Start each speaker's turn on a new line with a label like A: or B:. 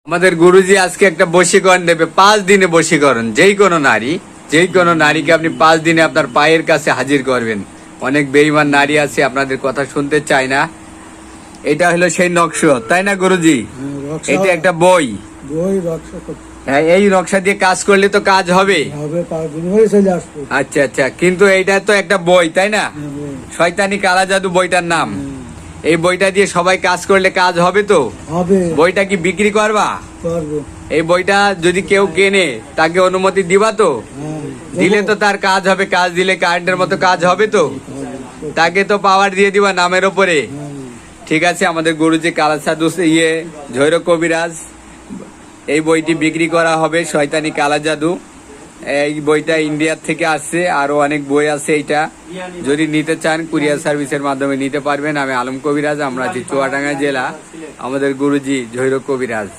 A: আমাদের গুরুজি আজকে একটা বশীকরণ দেবে, 5 দিনে বশীকরণ। যেই কোনো নারীকে আপনি 5 দিনে আপনার পায়ের কাছে হাজির করবেন। অনেক বেঈমান নারী আছে, আপনাদের কথা শুনতে চায় না। এটা হলো সেই নকশা, তাই না গুরুজি? এটা একটা বই। হ্যাঁ, এই নকশা দিয়ে কাজ করলে তো কাজ হবে। আচ্ছা আচ্ছা, কিন্তু এইটা তো একটা বই, তাই না? শয়তানি কালা জাদু বইটার নাম। এই বইটা দিয়ে সবাই কাজ করলে কাজ হবে তো? বইটা কি বিক্রি করবা? এই বইটা যদি কেউ কেনে তাকে অনুমতি দিবা তো? দিলে তো তার কাজ হবে, কাজ দিলে কারেন্টের মতো কাজ হবে তো? তাকে তো পাওয়ার দিয়ে দিবা নামের ওপরে। ঠিক আছে, আমাদের গুরুজি কালা সাধু ঝৈর কবিরাজ, এই বইটি বিক্রি করা হবে, শয়তানি কালা জাদু। এই বইটা ইন্ডিয়ার থেকে আসছে, আরো অনেক বই আছে। এইটা যদি নিতে চান কুরিয়ার সার্ভিসের মাধ্যমে নিতে পারবেন। আমি আলম কবিরাজ, আমরা আছি চুয়াডাঙ্গা জেলা। আমাদের গুরুজি ঝৈর কবিরাজ।